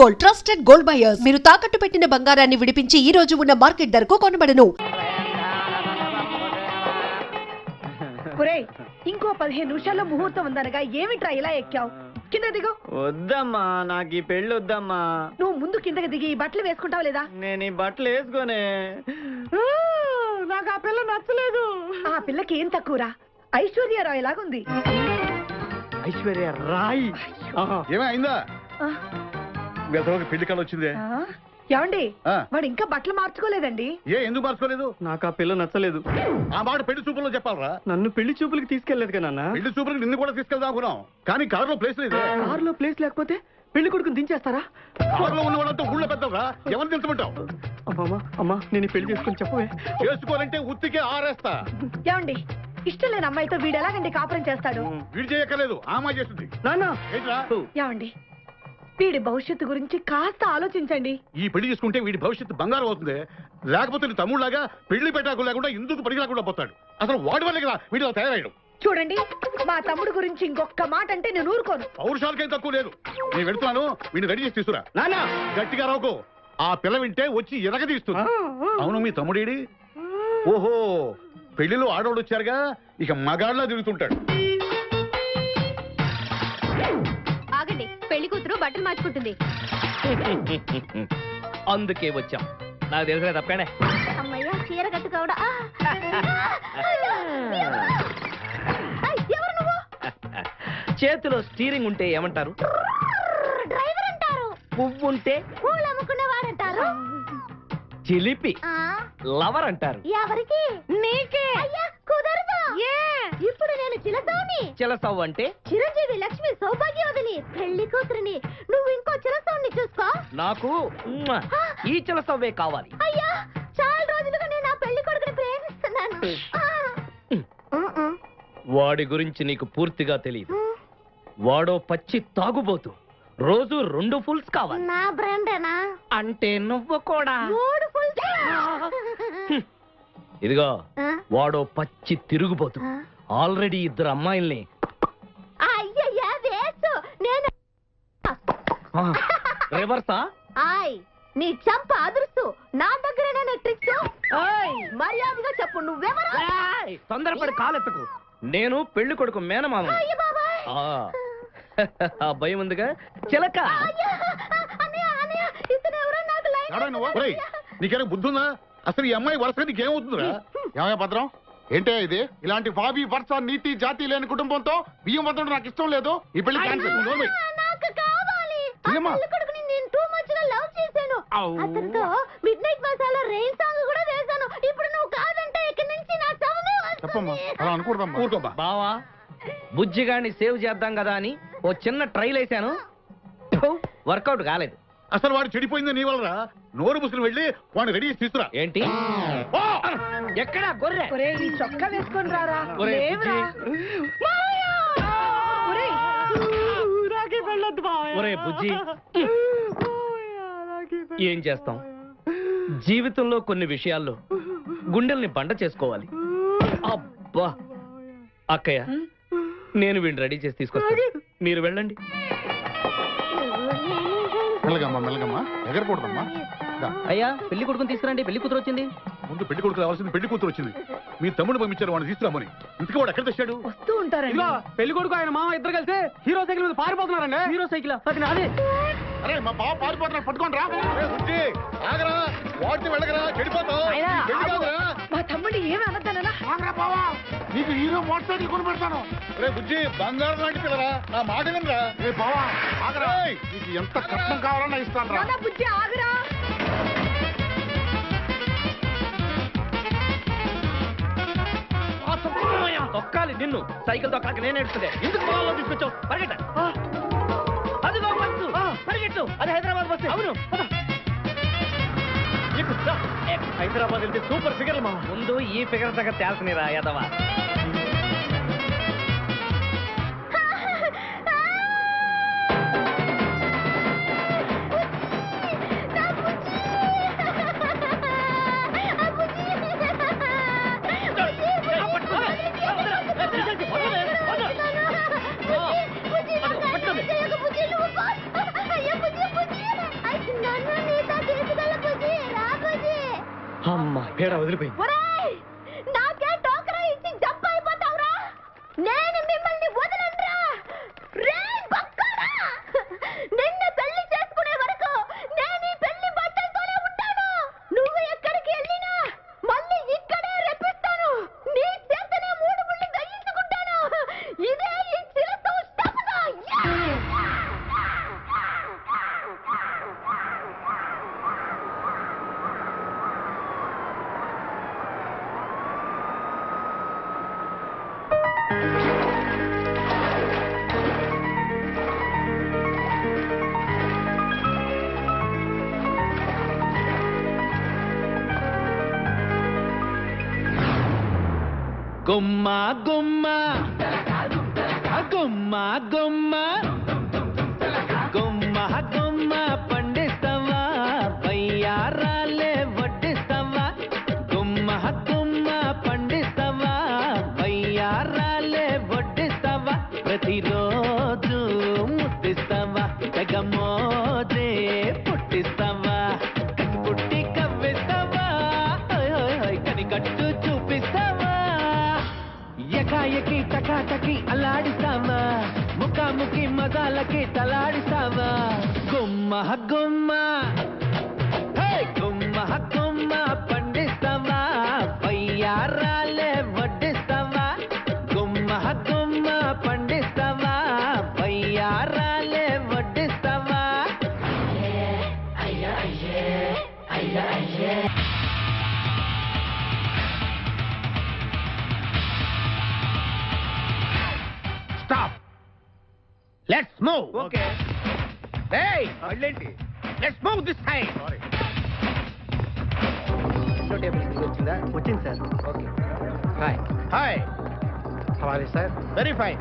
Gold, trusted gold buyers. మీరు తాకట్టు పెట్టిన బంగారాన్ని విడిపించి ఈ రోజు ఉన్న మార్కెట్ ధరకు కొనబడను. ఇంకో 15 నిమిషాల్లో ముహూర్తం ఉందనగా ఏమిట్రా ఇలా ఎక్కావు? కింద దిగు. వద్దమ్మా, నాకు ఈ పెళ్లి వద్దమ్మా. నువ్వు ముందు కిందకి దిగి ఈ బట్టలు వేసుకుంటావు లేదా? నేను ఈ బట్టలు వేసుకోనే. నాకు ఆ పిల్ల నచ్చలేదు. ఆ పిల్లకి ఏం తక్కువరా? ఐశ్వర్యరాయ్ లాగుంది. ఐశ్వర్య రాయ్ ఏమైందా? పెళ్లి కళ వచ్చిందే. ఏమండి, వాడు ఇంకా బట్టలు మార్చుకోలేదండి. ఎందుకు మార్చుకోలేదు? నాకు ఆ పిల్ల నచ్చలేదు. ఆ మాట పెళ్లి చూపుల్లో చెప్పాలరా. నన్ను పెళ్లి చూపులకి తీసుకెళ్లేదు కదా నాన్న. పెళ్లి చూపులకి నిన్ను కూడా తీసుకెళ్దాం అనుకున్నాం, కానీ కారులో ప్లేస్ లేదు. కారులో ప్లేస్ లేకపోతే పెళ్లి కొడుకుని దించేస్తారా? కారులో ఉన్న వాళ్ళంతా ఊళ్ళో పెద్దవరా, ఎవరిని దించమంటావు? అమ్మా నేను పెళ్లి చేసుకుని చెప్పవే. చేసుకోవాలంటే ఉత్తికే ఆరేస్తా. ఏమండి, ఇష్టం లేని అమ్మాయితో వీడు ఎలాగండి కాపురం చేస్తాడు? వీడు చేయక్కర్లేదు, ఆ అమ్మాయి చేస్తుంది. నాన్న ఏమండి, వీడి భవిష్యత్తు గురించి కాస్త ఆలోచించండి. ఈ పెళ్లి చేసుకుంటే వీడి భవిష్యత్తు బంగారం అవుతుంది. లేకపోతే నీ తమ్ముళ్లాగా పెళ్లి పెట్టాకు లేకుండా ఇందుకు పనికి లేకుండా పోతాడు. అసలు వాడి వల్లే కదా వీడిలో తయారయ్యాడు. చూడండి, మా తమ్ముడు గురించి ఇంకొక మాట అంటే నేను ఊరుకోను. పౌరుషాలకేం తక్కువ లేదు. నేను వెళ్తున్నాను, వీడిని రెడీ చేసి తీసుకురా. నాన్న గట్టిగా రావుకో, ఆ పిల్ల వింటే వచ్చి ఎరగదీస్తుంది. అవును, మీ తమ్ముడేడి? ఓహో, పెళ్లిలో ఆడవాళ్ళు వచ్చారుగా, ఇక మగాళ్ళ తిరుగుతుంటాడు. ఆగండి, పెళ్లి కూతురు బట్టలు మార్చుకుంటుంది. అందుకే వచ్చాం. నాకు తెలుసు తప్పకాడే. అమ్మయ్య, చీర కట్టుకోవడా? ఎవరు నువ్వు? చేతిలో స్టీరింగ్ ఉంటే ఏమంటారు? డ్రైవర్ అంటారు. పువ్వు ఉంటే పూలు అమ్ముకునేవారంటారు. చిలిపి లవర్ అంటారు. ఎవరికి? నీకే. అయ్యా కుదరదు. ఇప్పుడు నేను చిలసౌని. చిలసవ్ అంటే చిరంజీవి లక్ష్మి సౌభాగ్యవతిని, పెళ్లి కూతురిని. నువ్వు ఇంకో చిలసౌని చూసుకో. నాకు ఈ చిలసవ్వే కావాలి. అయ్యా, చాలా రోజులుగా నేను ఆ పెళ్లి కొడుకుని ప్రేమిస్తున్నాను. వాడి గురించి నీకు పూర్తిగా తెలియదు. వాడో పచ్చి తాగుబోతు. రోజు 2 ఫుల్స్ కావాలి. నా బ్రాండేనా? అంటే నువ్వు కూడా 3 ఫుల్స్. ఇదిగో, వాడో పచ్చి తిరుగుబోతు. ఆల్రెడీ 2 అమ్మాయిల్ని. అయ్యయ్యా వేసు. నేను రివర్సా? ఆయ్, నీ చంప అదురుస్తూ నా దగ్గరేనా ట్రిక్స్? మర్యాదగా చెప్పు, నువ్వెవరు? తొందరపడి కాలెత్తకు. నేను పెళ్లి కొడుకు మేనమామ. ఆ భయం ఉందిగా చిలక. నీకేనా బుద్ధి ఉందా? అసలు ఈ అమ్మాయి వరుసగా నీకేమవుతుందిరా? ఏమయ్య భద్రం, ఏంటే ఇది? ఇలాంటి బాబీ వరుస నీతి జాతి లేని కుటుంబంతో బియ్యం వద్ద నాకు ఇష్టం లేదు. ఈ పెళ్లి క్యాన్సిల్. నాకు కావాలి. పెళ్లి కొడుకుని నేను టూ మచ్ గా లవ్ చేశాను. అతనితో mid night masala rain song కూడా వేశాను. ఇప్పుడు నువ్వు కాదంటే ఇక్కడి నుంచి నా శవమే వస్తుంది. అలా అనుకూడదమ్మా. బావా, బుజ్జిగాన్ని సేవ్ చేద్దాం కదా అని ఓ చిన్న ట్రైల్ వేసాను. వర్కౌట్ కాలేదు. అసలు వాడు చెడిపోయింది నీ వల్లరా. నోరు ముసులు వెళ్ళి వాడిని రెడీ చేసి తీసుకురా. ఏంటి? ఎక్కడా గొర్రె? ఈ చొక్కా వేసుకొని రారా. ఒరే బుజ్జి, ఏం చేస్తాం? జీవితంలో కొన్ని విషయాల్లో గుండెల్ని బండ చేసుకోవాలి. అబ్బా, అక్కయ్య, నేను వీడిని రెడీ చేసి తీసుకొస్తాను. మీరు వెళ్ళండి. మెల్లగమ్మా, ఎగరకూడదమ్మా. అయ్యా, పెళ్లి కొడుకుని తీసుకురండి. పెళ్లి కూతురు వచ్చింది. ముందు పెళ్లి కొడుకు రావాల్సింది, పెళ్లి కూతురు వచ్చింది. మీ తమ్ముడు పంపించారు వాడిని తీసుకురామని. ఇంతకీ వాడు ఎక్కడ తెచ్చాడు? వస్తూ ఉంటారండి. పెళ్లి కొడుకు ఆయన మామ ఇద్దరు కలిసి హీరో సైకిల్ మీద పారిపోతున్నారండి. హీరో సైకిల్ అది నాదే. అరే, మా బావ పారిపోతున్నాడు, పట్టుకోండి రా. ఆగరా, వాటిని వెళ్ళగరా, చెడిపోతావు. మా తమ్ముడు ఏమి అనద్దనా? నీకు హీరో మోటార్ సైకిల్ కొని పెడతాను. రే బుజ్జి, బంగారం లాంటి పిల్లరా, నా మాట వినరా. రే బావా, ఆగరా. నీకు ఎంత కట్నం కావాలన్నా ఇస్తాను రా. బుజ్జి ఆగరా. తొక్కాలి నిన్ను. సైకిల్ తొక్కాక నేను ఏడుస్తుండే. ఎందుకు పొలంలో తీసుకొచ్చావు? పరిగెట్ట. అదిగో బస్సు, పరిగెట్టు. అది హైదరాబాద్ బస్సు. అవును, హైదరాబాద్ వెళ్తే సూపర్ ఫిగర్ మా. ముందు ఈ ఫిగర్ దగ్గర తేల్చనిరా యాదవా. అమ్మా పేడ వదిలిపోయింది. ఒరేయ్, నాకే టోకరా ఇచ్చి జంప్ అయిపోతావురా? నేను మిమ్మల్ని వదలనురా. రేయ్ బక్కరా, నిన్ను పెళ్లి చేసుకునే వరకు నేను ఈ పెళ్లి బట్టలతోనే ఉంటాను. నువ్వు ఎక్కడికి వెళ్ళినా మళ్ళీ ఇక్కడే రెప్పిస్తాను. నీ చేతనే 3 ముళ్ళు వేయించుకుంటాను. ఇదే ఈ చిరతో శపథ. గుమ్మ గుమ్మ గుమ్మ గుమ్మ గుమ్మ గుమ్మ పండిస్తావా బయ్యారాలే వడ్డిస్తావా? గుమ్మ గుమ్మ పండిస్తావా బయ్యారాలే వడ్డిస్తావా? ప్రతిరోజు ముద్దిస్తావా తెగ మోజే పుట్టిస్తావా? కసి పుట్టి కవ్విస్తావా? కనికట్టు చూపిస్తావా? ఎకాయకి టకాటకి అల్లాడిస్తావా? ముఖాముఖి మజాలకి తలాడిస్తావా? గుమ్మ గుమ్మ గుమ్మ గుమ్మ పండిస్తావా బయ్యారాలే వడ్డిస్తావా? గుమ్మ గుమ్మ పండిస్తావా బయ్యారాలే వడ్డిస్తావా? Stop, let's move. ఓకే. ఏయ్ మళ్ళేంటి? Let's move this side. వచ్చిందా? వచ్చింది sir. Okay. Hi hi, how are you sir? Very fine.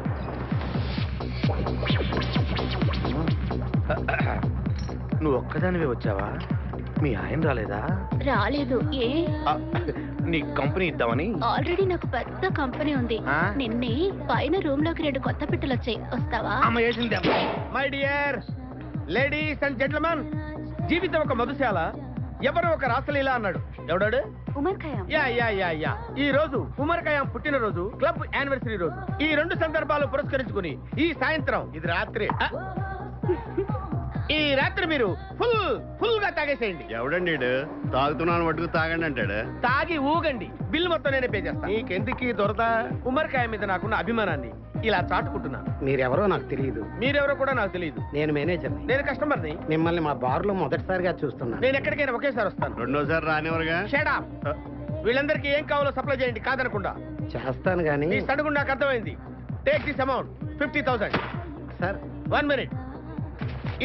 నువ్వు ఒక్కదానివే వచ్చావా? మీ ఆయన రాలేదా? రాలేదు. ఏ? నీ కంపెనీ ఇద్దామని. ఆల్రెడీ నాకు పెద్ద కంపెనీ ఉంది. ఆ? నిన్నే పైన రూమ్ లోకి 2 కొత్త పిట్టలు వచ్చాయి. వస్తావా? అమ్మ వేసింది. My dear ladies and gentlemen, జీవితం ఒక మధుశాల, ఎవరో ఒక రాసలీల అన్నాడు. ఎవడాడు? Omar Khayyam. Yeah yeah yeah yeah. ఈ రోజు ఉమర్ ఖయాం పుట్టినరోజు, క్లబ్ యానివర్సరీ రోజు. ఈ 2 సందర్భాలు పురస్కరించుకుని ఈ సాయంత్రం, ఇది రాత్రి, ఈ రాత్రి మీరు ఫుల్ గా తాగేసేయండి. ఎవడండి తాగుతున్నాను మటుకు తాగండి అంటాడు. తాగి ఊగండి, బిల్ మొత్తం నేనే పే చేస్తాను. నీకెందుకు దొరద? ఉమర్ ఖయాం మీద నాకున్న అభిమానాన్ని ఇలా చాటుకుంటున్నాను. మీరెవరో నాకు తెలియదు. మీరెవరో కూడా నాకు తెలియదు. నేను మేనేజర్ని. నేను కస్టమర్ని. మిమ్మల్ని మా బార్లో మొదటిసారిగా చూస్తున్నాను. నేను ఎక్కడికైనా ఒకేసారి వస్తాను. రెండోసారి రానివరుగా. Shut up. వీళ్ళందరికీ ఏం కావాలో సప్లై చేయండి, కాదనకుండా. చేస్తాను కానీ ఈ సడుగు నాకు అర్థమైంది. Take this amount 50,000. Sir 1 minute.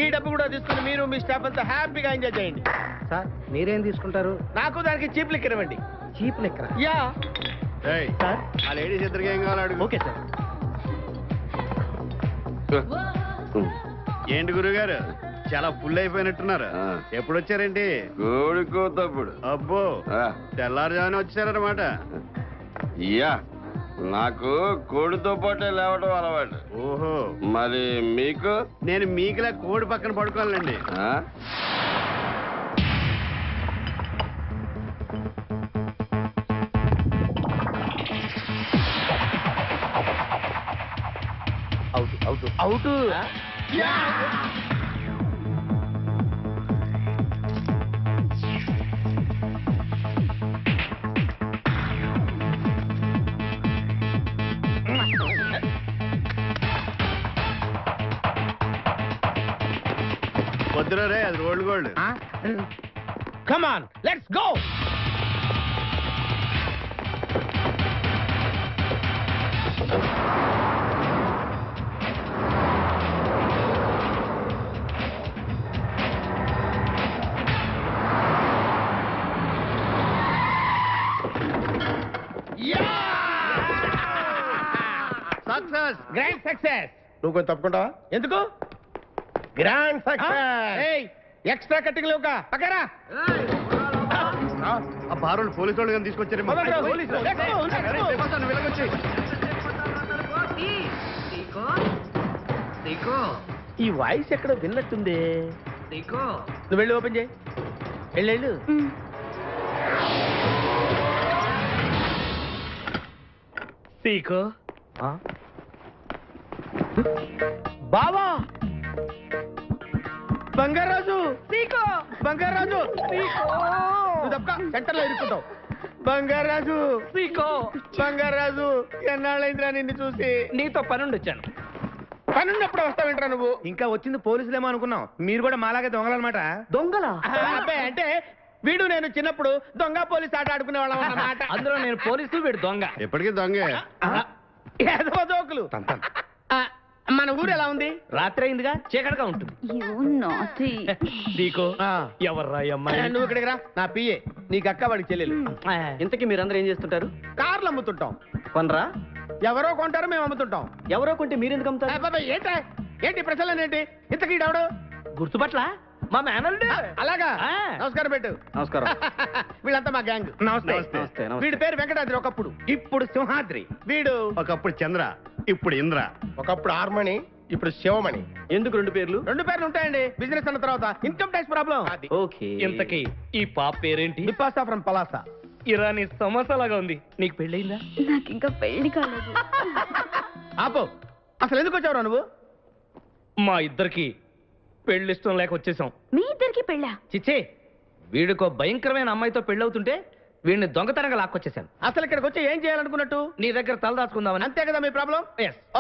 ఈ డబ్బు కూడా తీసుకుని మీరు మీ స్టాఫ్ అంతా హ్యాపీగా ఎంజాయ్ చేయండి. సార్ మీరేం తీసుకుంటారు? నాకు దానికి చీప్ లిక్కర్ ఇవ్వండి. చీప్ లెక్కరా? యా. ఏయ్, సార్ ఆ లేడీస్ ఇద్దరికి ఏం కావాలి అడుగు. Okay sir. ఏంటి గురుగారు చాలా ఫుల్ అయిపోయినట్టున్నారు? ఎప్పుడు వచ్చారేంటి? కోడికోతప్పుడు అబ్బో, తెల్లారుజామున వచ్చారన్నమాట. యా, నాకు కోడితో పాటే లేవడం అలవాటు. ఓహో, మరి మీకు? నేను మీకులా కోడి పక్కన పడుకోవాలండి. ఆ? అవుట్. వద్దురా రే, అది rolled gold. Come on, let's go. Success, grand success. నువ్వు కొంచెం తప్పుకుంటావా? ఎందుకు? Grand success. ఎక్స్ట్రా కట్టింగ్ లేవుగా పక్కరా. ఆ బారోళ్ళు పోలీసు వాళ్ళు కానీ తీసుకొచ్చారేమో. మొదలు పోలీసులు. Let's go, let's go. నువ్వు వెళ్ళకొచ్చి. ఈ వాయిస్ ఎక్కడ విన్నట్టుంది. నువ్వు వెళ్ళి ఓపెన్ చేయి. వెళ్ళు. సీకో బావా బంగారాజు సీకో బంగారాజు సెంటర్ లో ఇరుక్కుంటావు బంగారాజు సీకో బంగారాజు ఎన్నాళ్ళైందిరా నిన్ను చూసి నీతో పనుండి వచ్చాను. పనున్నప్పుడు వస్తావేంట్రా నువ్వు ఇంకా వచ్చింది పోలీసులేమో అనుకున్నాం మీరు కూడా మాలాగే దొంగలన్నమాట దొంగలా? అబ్బాయి అంటే వీడు నేను చిన్నప్పుడు దొంగ పోలీస్ ఆట ఆడుకునే వాళ్ళం అన్నమాట అందులో నేను పోలీసు, వీడు దొంగ. ఎప్పటికీ దొంగే. ఏదో జోకులు ఆ, మన ఊరు ఎలా ఉంది రాత్రి అయిందిగా, చీకటిగా ఉంటుంది. సీకో ఎవర్రా ఈ అమ్మాయి? నువ్వు ఇక్కడికి రా, నా పిఏ నీకు అక్క వాడికి చెల్లెలు ఇంతకీ మీరందరూ ఏం చేస్తుంటారు? కార్లు అమ్ముతుంటాం. కొనరా? ఎవరో కొంటారు, మేము అమ్ముతుంటాం. ఎవరో కొంటే మీరెందుకు అమ్ముతారు? అబ్బాయి ఏంటి ప్రశ్నలు ఏంటి? ఇంతకీ ఎవడు గుర్తుపట్ల మా మేనల్లుడు. అలాగా ఆ. నమస్కారం పెట్టు. నమస్కారం. వీళ్ళంతా మా గ్యాంగ్. నమస్తే. వీడి పేరు వెంకటాద్రి ఒకప్పుడు, ఇప్పుడు సింహాద్రి. వీడు ఒకప్పుడు చంద్ర, ఇప్పుడు ఇంద్ర. ఒకప్పుడు ఆర్మణి, ఇప్పుడు శివమణి. ఎందుకు రెండు పేర్లు? రెండు పేర్లు ఉంటాయండి, బిజినెస్ అన్న తర్వాత ఇన్కమ్ ట్యాక్స్ ప్రాబ్లం. ఓకే. ఇంతకీ ఈ పాప పేరేంటి? బిపాసా ఫ్రమ్ పలాసా. ఇరానీ సమోసా లాగా ఉంది. నీకు పెళ్ళయిందా? నాకు ఇంకా పెళ్లి కాలేదు. ఆపో, అసలు ఎందుకు వచ్చావురా నువ్వు? మా ఇద్దరికి పెళ్లి ఇష్టం లేక వచ్చేసాం. మీ ఇద్దరికి పెళ్ళా? చిచ్చే, వీడికో భయంకరమైన అమ్మాయితో పెళ్ళవుతుంటే వీడిని దొంగతనంగా లాక్కొచ్చేసాను. అసలు ఇక్కడికి వచ్చి ఏం చేయాలనుకున్నట్టు? నీ దగ్గర తలదాచుకుందామని. అంతే కదా మీ ప్రాబ్లం?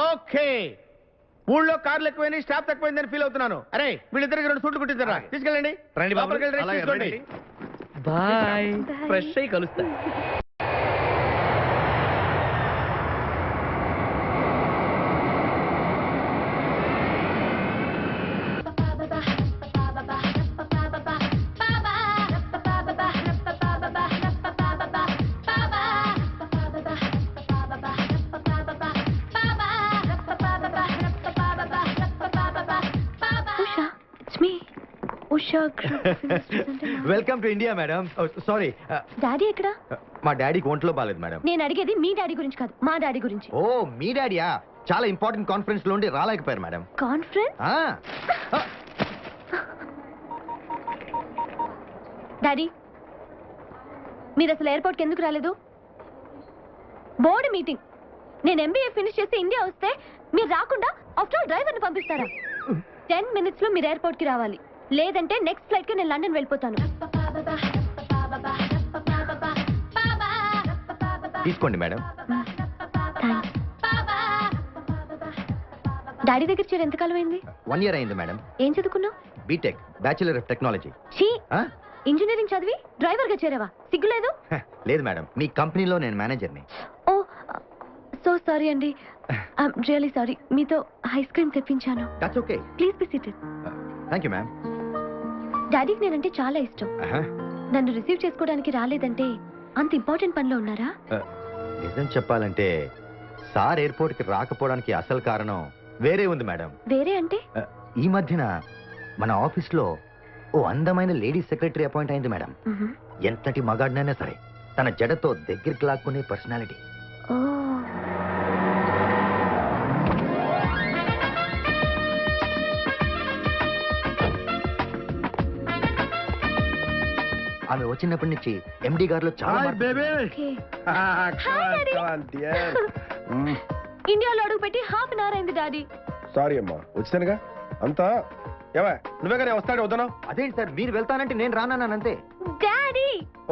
ఓకే. ఊళ్ళో కార్లు ఎక్కువైంది, స్టాఫ్ తక్కువైందని ఫీల్ అవుతున్నాను. అరే వీళ్ళిద్దరికి 2 సూట్లు కుట్టించారా? తీసుకెళ్ళండి. రండి బాబు. లోపలికి వెళ్ళి rest అలాగే, తీసుకోండి. రండి. బాయ్. Bye. ఫ్రెష్ అయ్యి కలుస్తా. Usha, it's me. Usha welcome to India madam. Sorry, daddy ఎక్కడ? మా డాడీకి ఒంట్లో బాలేదు మేడం. నేను అడిగేది మీ డాడీ గురించి కాదు, మా డాడీ గురించి. ఓ మీ డాడీయా? చాలా ఇంపార్టెంట్ కాన్ఫరెన్స్ లో ఉండి రాలేకపోయారు మేడం. కాన్ఫరెన్స్? ఆ, డాడీ, మీరు అసలు ఎయిర్పోర్ట్కి ఎందుకు రాలేదు? Board meeting. నేను ఎంబీఏ ఫినిష్ చేసి ఇండియా వస్తే మీరు రాకుండా ఆఫ్టర్ ఆల్ డ్రైవర్ని పంపిస్తారా? 10 minutes లో మీరు ఎయిర్పోర్ట్కి రావాలి, లేదంటే నెక్స్ట్ ఫ్లైట్కి నేను లండన్ వెళ్ళిపోతాను. తీసుకోండి మేడం. థ్యాంక్స్. డాడీ దగ్గర చేరి ఎంతకాలం అయింది? 1 year అయింది మేడం. ఏం చదువుకున్నావు? BTech, bachelor of technology. షీ, ఇంజనీరింగ్ చదివి డ్రైవర్గా చేరావా? సిగ్గులేదు? లేదు మేడం, మీ కంపెనీలో నేను మేనేజర్ని. ఓ సో సారీ అండి, ఐఎమ్ రియలీ సారీ. మీతో ఐస్ క్రీమ్ తెప్పించాను. That's okay. Please be seated. Thank you ma'am. డాడీకి నేనంటే చాలా ఇష్టం. నన్ను రిసీవ్ చేసుకోవడానికి రాలేదంటే అంత ఇంపార్టెంట్ పనిలో ఉన్నారా? నిజం చెప్పాలంటే సార్ ఎయిర్పోర్ట్కి రాకపోవడానికి అసలు కారణం వేరే ఉంది మేడం. వేరే అంటే? ఈ మధ్యన మన ఆఫీస్లో ఓ అందమైన లేడీ సెక్రటరీ అపాయింట్ అయింది మేడం. మ్హూ. ఎంతటి మగాడినైనా సరే తన జడతో దగ్గరికి లాక్కునే పర్సనాలిటీ. ఓ, ఆమె వచ్చినప్పటి నుంచి ఎండి గారిలో చాలా మార్పు. ఓకే. ఇండియాలో అడుగు పెట్టి హాఫ్ అన్ అవర్ అయింది డాడీ. సారీ అమ్మా, వచ్చానుగా అంతా. ఏవా నువ్వే కానీ వస్తాడే వద్దనా? అదేంటి సార్, మీరు వెళ్తానంటే నేను రానంతే. డాడీ,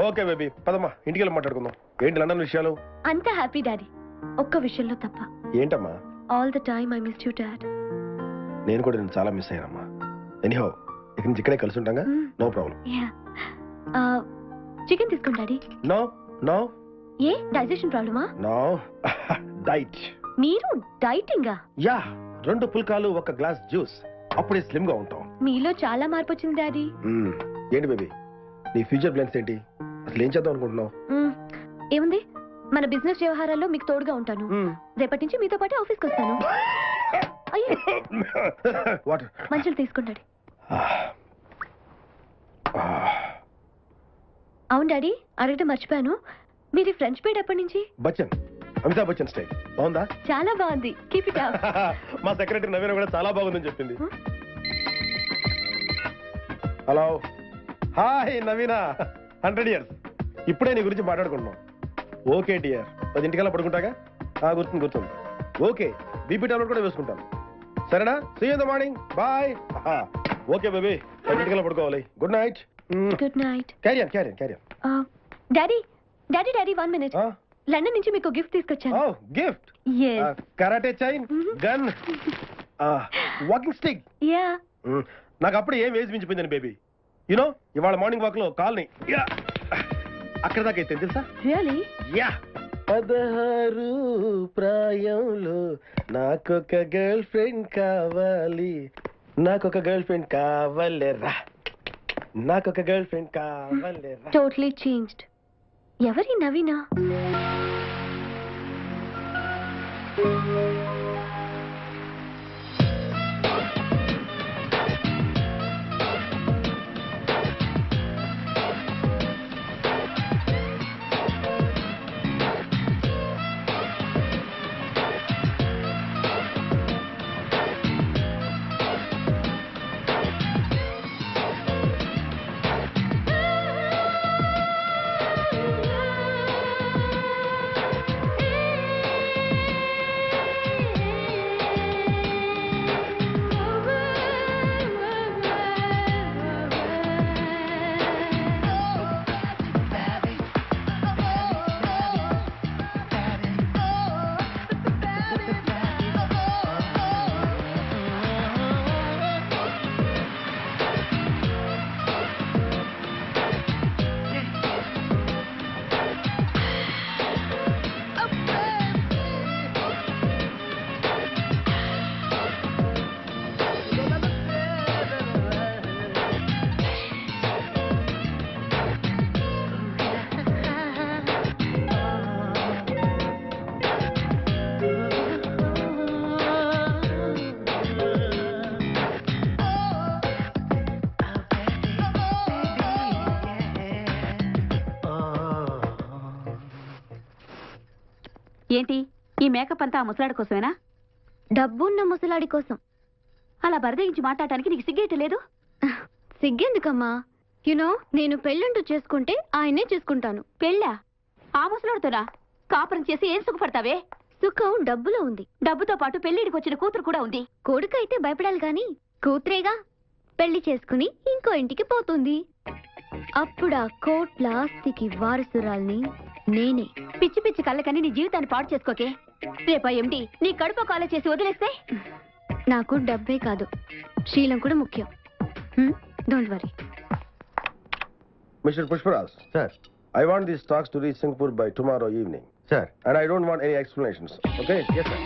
ఓకే బేబీ, పదమ్మా ఇంటికి వెళ్ళి మాట్లాడుకుందాం. ఏంటి లండన్ విషయాలు? అంతా హ్యాపీ డాడీ, ఒక్క విషయంలో తప్ప. ఏంటమ్మా? All the time I miss you dad. నేను కూడా నేను చాలా మిస్ అయ్యానమ్మా. ఎనీహౌ ఇక్కడి నుంచి ఇక్కడే కలిసి ఉంటాగా, నో ప్రాబ్లం. యా, చికెన్ తీసుకోండి డాడీ. నో నో ఏ డైజెషన్ ప్రాబ్లమా? No diet. మీరు డైటింగా? యా, 2 పుల్కాలు 1 గ్లాస్ జ్యూస్, అప్పుడే స్లిమ్ గా ఉంటాం. మీలో చాలా మార్పు వచ్చింది డాడీ. ఏంటి బేబీ నీ ఫ్యూచర్ ప్లాన్స్ ఏంటి? అసలు ఏం చేద్దాం అనుకుంటున్నావు? ఏముంది, మన బిజినెస్ వ్యవహారాల్లో మీకు తోడుగా ఉంటాను. రేపటి నుంచి మీతో పాటు ఆఫీస్కి వస్తాను. అయ్యో, వాటర్. మంచులు తీసుకోండి డాడీ. అవును డాడీ, అడగటం మర్చిపోయాను, మీరు ఫ్రెంచ్ బీడ్ ఎప్పటి నుంచి? బచ్చన్, అమితాబ్ బచ్చన్ స్టైల్ బాగుందా? చాలా బాగుంది, కీప్ ఇట్ అప్. మా సెక్రటరీ నవీన కూడా చాలా బాగుందని చెప్పింది. Hello, hi Naveena. 100 years. ఇప్పుడే నీ గురించి మాట్లాడుకుంటున్నాం. ఓకే డియర్, 10 పడుకుంటాగా? గుర్తుంది. ఓకే, బీపీ టాబ్లెట్ కూడా వేసుకుంటాను. సరేనా? See you in the morning. Bye. Okay baby, 10 పడుకోవాలి. Good night. Good night. క్యారియన్. Daddy 1 minute. లండన్ నుంచి మీకు గిఫ్ట్ తీసుకొచ్చాను. Gift? yes. Karate chain, gun, walking stick. Yeah. నాకు అప్పుడు ఏం వేసి మించిపోయిందని బేబీ. యునో ఇవాళ మార్నింగ్ వాక్ లో కాల్ని అక్కడ దాకా అయితే తెలుసా? రియల్లీ? యా. 16 ప్రాయంలో నాకొక గర్ల్ ఫ్రెండ్ కావాలి, నాకొక గర్ల్ ఫ్రెండ్ కావాలేరా, నాకొక గర్ల్ ఫ్రెండ్ కావాలేరా. Totally changed. ఎవరి నవీనా? ఏంటి ఈ మేకప్ అంతా ఆ ముసలాడి కోసమేనా? డబ్బున్న ముసలాడి కోసం. అలా బరదగించి మాట్లాడటానికి నీకు సిగ్గేట లేదు? సిగ్గెందుకమ్మా? యునో నేను పెళ్ళంటూ చేసుకుంటే ఆయనే చేసుకుంటాను. పెళ్ళా? ఆ ముసలాడితోనా? కాపురం చేసి ఏం సుఖపడతావే? సుఖం డబ్బులో ఉంది. డబ్బుతో పాటు పెళ్లిడికి వచ్చిన కూతురు కూడా ఉంది. కొడుకైతే భయపడాలి గాని కూతురేగా. పెళ్లి చేసుకుని ఇంకో ఇంటికి పోతుంది. అప్పుడు ఆ కోట్ల ఆస్తికి వారసురాల్ని నేనే. పిచ్చి పిచ్చి కళ్ళకని నీ జీవితాన్ని పాడు చేసుకోకే. రేపా ఎండి నీ కడుపు కాలే చేసి వదిలేస్తే? నాకు డబ్బే కాదు, శీలం కూడా ముఖ్యం. Don't worry. Mister Pushparaj sir. I want these stocks to reach Singapore by tomorrow evening. Sir. And I don't want any explanations. Okay? Yes, sir.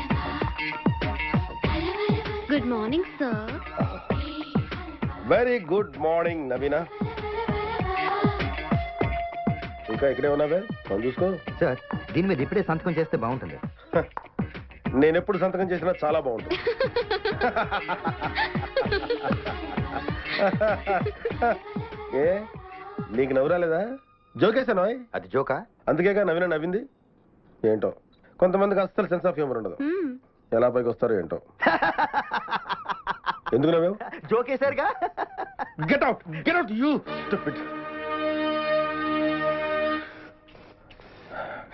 Good morning sir. Very good morning, Navina. ఇంకా ఇక్కడే ఉన్నావే? మనం చూసుకో. Sir, దీని మీద ఇప్పుడే సంతకం చేస్తే బాగుంటుంది. నేను ఎప్పుడు సంతకం చేసినా చాలా బాగుంటుంది. ఏ నీకు నవ్వు రాలేదా? జోకేసాను. అది జోకా? అందుకేగా నవీన నవ్వింది. ఏంటో కొంతమందికి అస్సలు సెన్స్ ఆఫ్ హ్యూమర్ ఉండదు. ఎలా పైకి వస్తారో ఏంటో. ఎందుకు నవ్వావు? జోకేసారుగా. Get out you stupid.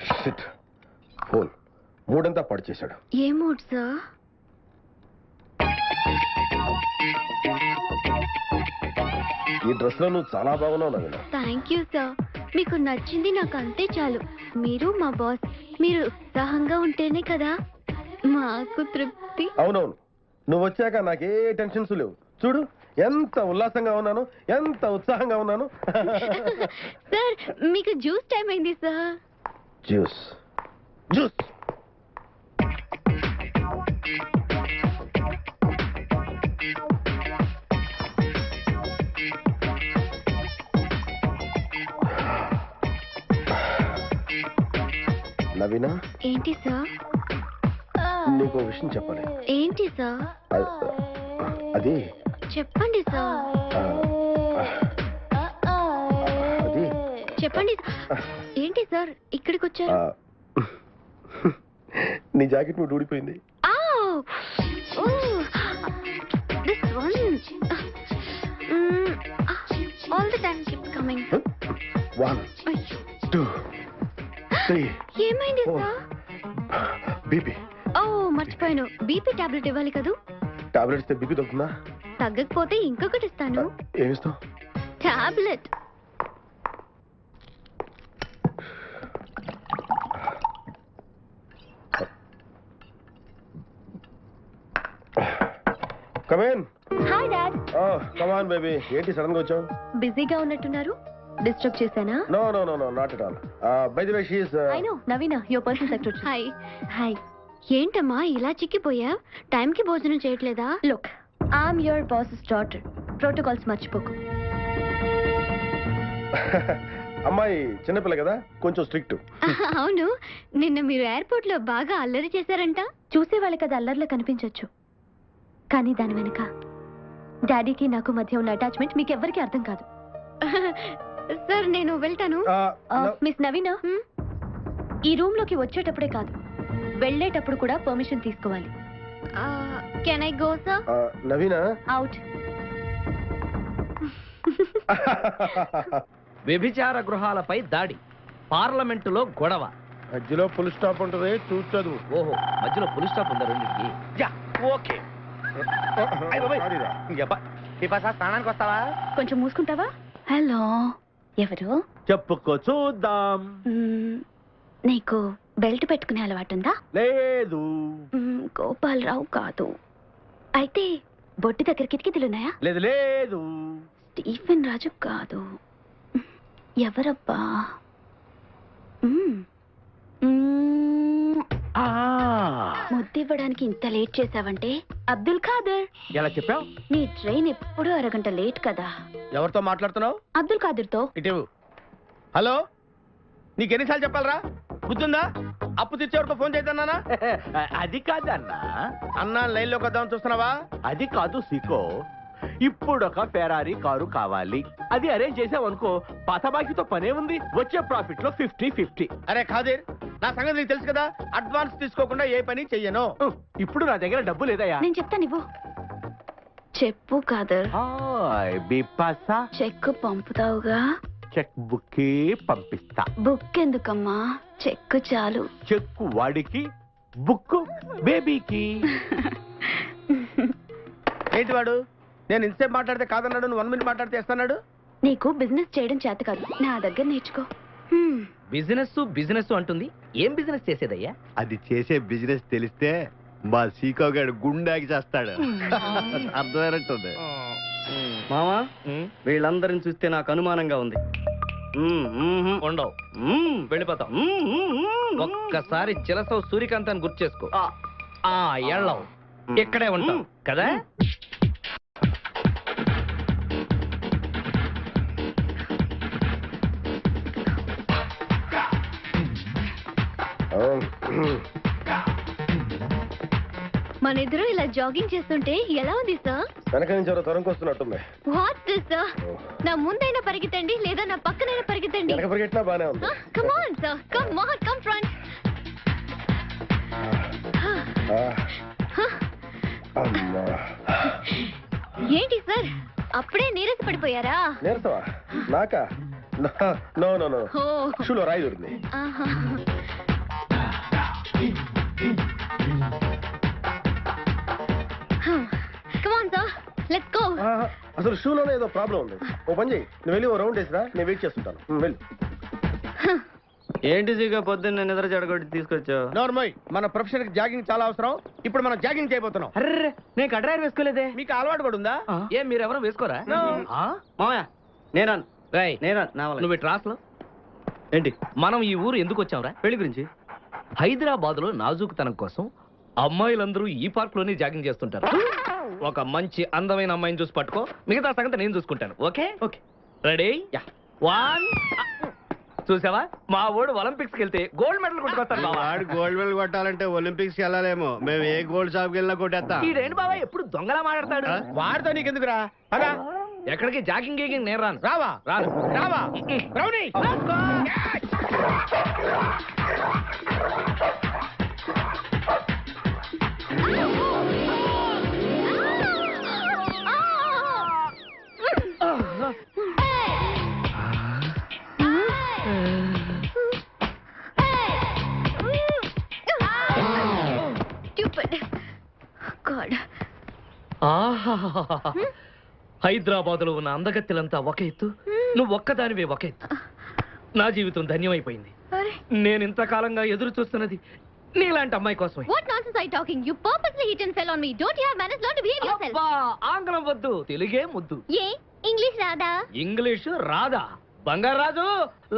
Shit, phone మూడంతా పాడు చేశాడు. ఏ మూడ్ సార్? ఈ డ్రెస్ లో నువ్వు చాలా బాగున్నావు నవీన. Thank you sir. మీకు నచ్చింది నాకు అంతే చాలు. మీరు మా బాస్. మీరు ఉత్సాహంగా ఉంటేనే కదా మాకు తృప్తి. అవునవును, నువ్వు వచ్చాక నాకే టెన్షన్స్ లేవు. చూడు ఎంత ఉల్లాసంగా ఉన్నాను, ఎంత ఉత్సాహంగా ఉన్నాను. సార్ మీకు జ్యూస్ టైం అయింది సార్. Juice juice. నవీనా. ఏంటి సార్? నీకు విషయం చెప్పాలి. ఏంటి సార్? అది చెప్పండి సార్. అది చెప్పండి. ఏంటి సార్ ఇక్కడికి వచ్చారు? నీ జాకెట్ నువ్వు ఊడిపోయింది. All the time keeps coming. One, 2 3 ఏమైంది ఓ. సార్? బీపీ ఓ మర్చిపోయాను, బీపీ టాబ్లెట్ ఇవ్వాలి కదూ. టాబ్లెట్స్ బీపీ తగ్గుతుందా? తగ్గకపోతే ఇంకొకటి ఇస్తాను. ఏమిస్తావు? Tablet. Come. Hi dad. Come on. ఏంటి సడన్ గా వచ్చావు? బిజీగా ఉన్నట్టున్నారు, డిస్టర్బ్ చేశానా? No no no no not at all. By the way she is I know, Naveena, your personal secretary. Hi hi. ఏంటమ్మా ఇలా చిక్కిపోయా? టైంకి భోజనం చేయట్లేదా? Look, I'm your boss's daughter. Protocols మర్చిపోకు. అమ్మాయి చిన్నపిల్ల కదా, కొంచెం స్ట్రిక్ట్. అవును, నిన్న మీరు ఎయిర్పోర్ట్ లో బాగా అల్లరి చేశారంట. చూసే వాళ్ళకి అది అల్లరిలో కనిపించొచ్చు, కానీ దాని వెనుక డాడీకి నాకు మధ్య ఉన్న అటాచ్మెంట్ మీకు ఎవరికి అర్థం కాదు. సార్ నేను వెళ్తాను. మిస్ నవీన, ఈ రూమ్ లోకి వచ్చేటప్పుడే కాదు, వెళ్ళేటప్పుడు కూడా పర్మిషన్ తీసుకోవాలి. Can I go sir? నవీనా. అవుట్. వ్యభిచార గృహాలపై దాడి, పార్లమెంటులో గొడవ. మధ్యలో ఫుల్ స్టాప్ ఉంటుంది, చూసి చదువు. ఓహో, మధ్యలో పులి స్టాప్ ఉందా రెండింటికి? ఓకే. స్నానానికి వస్తావా? కొంచెం మూసుకుంటావా? హలో, ఎవరు? చెప్పుకో చూద్దాం. నీకు బెల్ట్ పెట్టుకునే అలవాటుందా? లేదు. గోపాలరావు కాదు. అయితే బొట్టి దగ్గర కిటికీలున్నాయా? లేదు లేదు. స్టీఫెన్ రాజు కాదు. ఎవరబ్బా? ముద్దివ్వడానికి ఇంత లేట్ చేసావంటే అబ్దుల్ ఖాదర్. ఎలా చెప్పావు? నీ ట్రైన్ ఎప్పుడు అరగంట లేట్ కదా. ఎవరితో మాట్లాడుతున్నావు? అబ్దుల్ ఖాదర్తో. ఇటు. హలో, నీకెన్నిసార్లు చెప్పాలరా? గుర్తుందా? అప్పు తెచ్చేవారితో ఫోన్ చేద్దానా? అది కాదన్నా, అన్నా లైన్ లోకి వద్దామని చూస్తున్నావా? అది కాదు సీకో. ఇప్పుడు ఒక ఫెరారీ కారు కావాలి, అది అరేంజ్ చేసావనుకో, పాత బాకీతో పనే ఉంది, వచ్చే ప్రాఫిట్ లో 50-50. అరే ఖాదీర్, నా సంగతి నీకు తెలుసు కదా, అడ్వాన్స్ తీసుకోకుండా ఏ పని చెయ్యను. ఇప్పుడు నా దగ్గర డబ్బు లేదయ్యా. నేను చెప్తాను, ఇవ్వు. చెప్పు ఖాదర్. హాయ్ బిపాసా, చెక్ పంపుతావుగా? చెక్ బుక్ పంపిస్తా. బుక్ ఎందుకమ్మా, చెక్ చాలు. చెక్ వాడికి, బుక్ బేబీకి. ఏంటి వాడు? నేను ఇంతసేపు మాట్లాడితే కాదన్నాడు, నువ్వు 1 minute మాట్లాడితే ఇస్తున్నాడు. నీకు బిజినెస్ చేయడం చేత కాదు, నా దగ్గర నేర్చుకో. బిజినెస్ బిజినెస్ అంటుంది, ఏం బిజినెస్ చేసేదయ్యా? అది చేసే బిజినెస్ తెలిస్తే మా సీకో గారు గుండాకి చేస్తాడు. అర్థమైనట్టుంది. మామా, వీళ్ళందరిని చూస్తే నాకు అనుమానంగా ఉంది. ఉండవు, వెళ్ళిపోతాం. ఒక్కసారి చిలసవు సూర్యకాంతాన్ని గుర్తు చేసుకో. ఎళ్ళవు, ఇక్కడే ఉంటాం కదా. మన ఇద్దరు ఇలా జాగింగ్ చేస్తుంటే ఎలా ఉంది సార్? వెనక నుంచి ఎవరో తరంకొస్తున్నట్టుంది. What sir? నా ముందైనా పరిగెత్తండి, లేదా నా పక్కనైనా పరిగెత్తండి. వెనక పరిగెట్టినా బానే ఉంది. Come on sir, come on, come front. అమ్మా. ఏంటి సార్, అప్పుడే నీరస పడిపోయారా? నేర్తావా? నాకా? No no no. ఓ. షూలో రాయి దొరింది. ఆహా. Come on, sir. Let's go. అసలు షూలోనే ఏదో ప్రాబ్లం ఉంది. ఓ పని చేయి, నువ్వు వెళ్ళి ఓ రౌండ్ వేసిరా, నేను వెయిట్ చేస్తుంటాను. వెళ్ళు. ఏంటి సీగా పొద్దున్న నిద్ర చెడగొట్టి తీసుకొచ్చావు? నోర్మోయ్, మన ప్రొఫెషన్ కి జాగింగ్ చాలా అవసరం. ఇప్పుడు మనం జాగింగ్ చేయబోతున్నాం. అర్రే, నేను కడ్రాయర్ వేసుకోలేదే. మీకు అలవాటు కూడా ఉందా? ఏం మీరెవరూ వేసుకోరా? No. మామయ్య, నేరాను. నువ్వు ట్రాస్లో ఏంటి? మనం ఈ ఊరు ఎందుకు వచ్చాంరా? పెళ్లి గురించి. హైదరాబాద్ లో నాజూకుతనం కోసం అమ్మాయిలందరూ ఈ పార్క్ లోనే జాగింగ్ చేస్తుంటారు. ఒక మంచి అందమైన అమ్మాయిని చూసి పట్టుకో, మిగతా సంగతి నేను చూసుకుంటాను. Okay okay, ready? 1. చూసావా, మా వాడు ఒలింపిక్స్కి వెళ్తే గోల్డ్ మెడల్ కొట్టుకొస్తాడు. వాడు గోల్డ్ మెడల్ కొట్టాలంటే ఒలింపిక్స్ వెళ్ళాలేమో, మేము ఏ గోల్డ్ షాప్కి వెళ్ళినా కొట్టేస్తాం. ఈడేంటి బాబా ఎప్పుడు దొంగలా మాట్లాడతాడు? వాడితో నీకెందుకురా? అలా ఎక్కడికి జాగింగ్ గీగింగ్ నేను రాను. రావా? రాను. రావా? రౌడీ! హైదరాబాద్ లో ఉన్న అందగత్తెలంతా ఒక ఎత్తు, నువ్వు ఒక్కదానివే ఒక ఎత్తు. నా జీవితం ధన్యమైపోయింది. నేను ఇంతకాలంగా ఎదురు చూస్తున్నది నీలాంటి అమ్మాయి కోసమే. What nonsense are you talking? You purposely hit and fell on me. Don't you have manners? Learn to behave yourself. అబ్బా, ఆంగ్లం వద్దు, తెలుగే ముద్దు. ఏ ఇంగ్లీష్ రాదా? ఇంగ్లీషు రాదా? బంగారాజు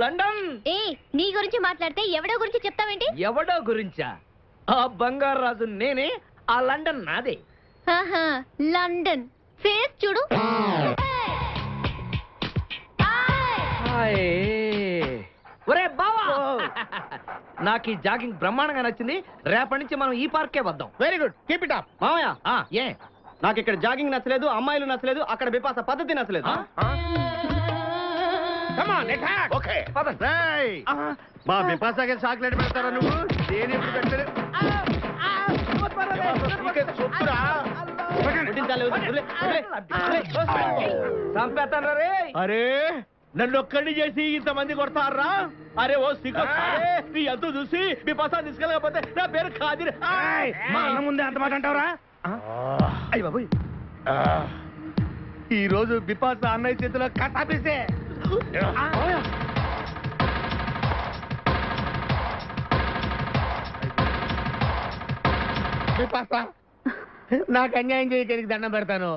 లండన్. ఏ నీ గురించి మాట్లాడితే ఎవడో గురించి చెప్తావేంటి? ఎవడో గురించా? ఆ బంగారాజు నేనే, ఆ లండన్ నాదే. ఆహా, లండన్ ఫేస్ చూడు. ఒరే బావా, నాకు ఈ జాగింగ్ బ్రహ్మాండంగా నచ్చింది. రేపటి నుంచి మనం ఈ పార్కే వద్దాం. Very good, keep it up. మామయ్య, ఏ నాకు ఇక్కడ జాగింగ్ నచ్చలేదు, అమ్మాయిలు నచ్చలేదు, అక్కడ బిపాస పద్ధతి నచ్చలేదు. Come on, attack. ఓకే మా బిపాసాకి చాక్లెట్ పెడతారా నువ్వు? నేను ఎప్పుడు పెట్టలేదు. చంపేస్తాను రే. అరే నన్ను ఒక్కడిని చేసి ఇంతమంది కొడతారా? అరే ఓ సిగ్గు, నీ అంతు చూసి మీ పసా తీసుకెళ్ళకపోతే నా పేరు ఖాదిర్. మా అన్న ముందే అంత మాట అంటావురా? అయ్య బాబోయ్, ఈ రోజు బిపాస అన్నయ్య చేతిలో కథాపిస్తే. బిపాస, నాకు అన్యాయం చేయడానికి దండం పెడతాను.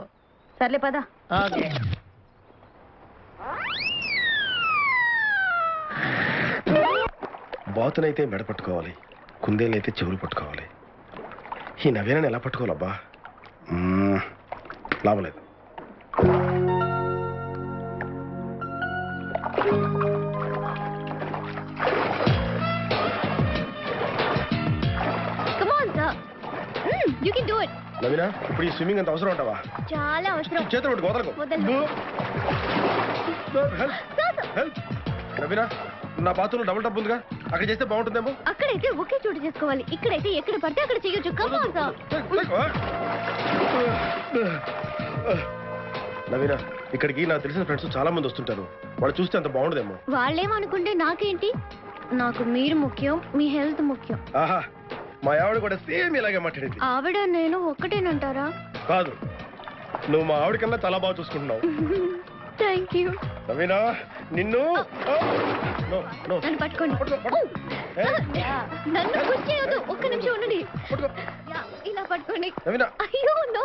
సర్లే పద. ఓకే. బాతునైతే మెడ పట్టుకోవాలి, కుందేలైతే చెవులు పట్టుకోవాలి. ఈ నవీనని ఎలా పట్టుకోవాలబ్బా? లాభలేదు. Come on, sir. You can do it. నవీన, ఇప్పుడు ఈ స్విమ్మింగ్ అంత అవసరం ఉంటావా? చాలా అవసరం. చేతులు పట్టుకో, వదలకు. వదలను. హెల్ప్. నవీన, నా బాతులు డబుల్ టబ్ ఉందిగా, అక్కడ చేస్తే బాగుంటుందేమో. అక్కడైతే ఒకే చోటు చేసుకోవాలి, ఇక్కడైతే ఎక్కడ పడితే అక్కడ చేయొచ్చు. Come on, sir. నవీన, ఇక్కడికి నాకు తెలిసిన ఫ్రెండ్స్ చాలా మంది వస్తుంటారు, వాళ్ళు చూస్తే అంత బాగుండదేమో. వాళ్ళేమనుకుంటే నాకేంటి? నాకు మీరు ముఖ్యం, మీ హెల్త్ ముఖ్యం. ఆహా, మా ఆవిడ కూడా సేమ్ ఇలాగే మాట్లాడేది. ఆవిడ నేను ఒక్కటేనంటారా? కాదు, నువ్వు మా ఆవిడ కన్నా చాలా బాగా చూసుకుంటున్నావు. Thank you. నవీనా, నిన్ను నన్ను పట్టుకోండి. నన్ను పుష్ చేయొద్దు, ఒక్క నిమిషం ఉండండి. యా, ఇలా పట్టుకోండి. అయ్యో నో.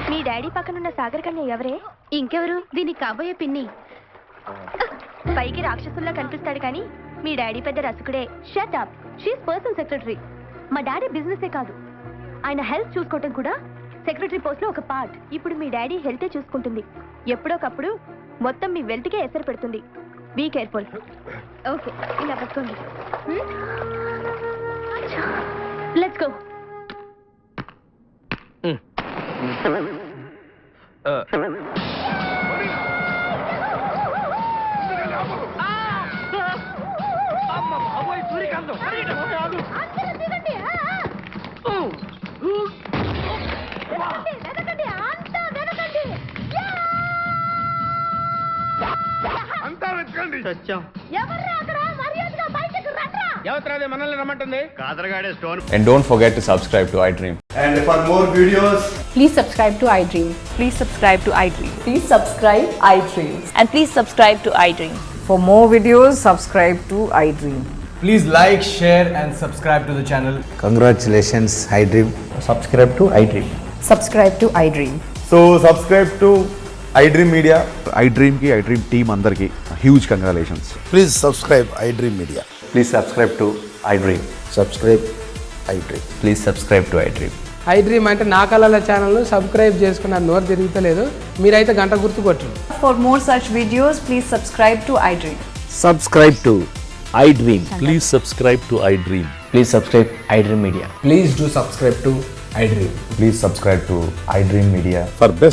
మీ డాడీ పక్కనున్న సాగర్ కన్య ఎవరే? ఇంకెవరు? దీనికి కాబోయే పిన్ని. పైకి రాక్షసుల్లా కనిపిస్తాడు కానీ మీ డాడీ పెద్ద రసికుడే. Shut up. She's personal secretary. మా డాడీ బిజినెసే కాదు, ఆయన హెల్త్ చూసుకోవటం కూడా సెక్రటరీ పోస్ట్ లో ఒక పార్ట్. ఇప్పుడు మీ డాడీ హెల్తే చూసుకుంటుంది, ఎప్పుడోకప్పుడు మొత్తం మీ వెల్త్ కే ఎసరు పెడుతుంది. Be careful. ఓకే, ఇలా పట్టుకోండి. Let's go. అమ్మ బాబోయ్, సూర్యకాంతం. అంతా వెతకండి. ఎవర్రా అక్కడ? మర్యాదగా బయటకు రండ్రా. ఎవరు మనల్ని రమ్మంటుంది? కాదరగాడే stone. And don't forget to subscribe to iDream. And for more videos, please subscribe to iDream. Please subscribe to iDream. Please subscribe iDream. And please subscribe to iDream. For more videos, subscribe to iDream. please like, share and subscribe to the channel. Congratulations, iDream. Subscribe to iDream. Subscribe to iDream. So subscribe to iDream Media. iDream ki iDream team andarki huge congratulations. Please subscribe iDream Media. Please subscribe to iDream. Subscribe iDream. Please subscribe to iDream. iDream అంటే నా కళల channel subscribe చేసుకున్న నోరు తిరుగుతలేదు, మీరైతే గంట గుర్తు కొట్టండి. For more such videos, please subscribe to iDream. Subscribe to iDream. Please subscribe to iDream. Please subscribe iDream Media. Please do subscribe to iDream. Please subscribe to iDream Media. For best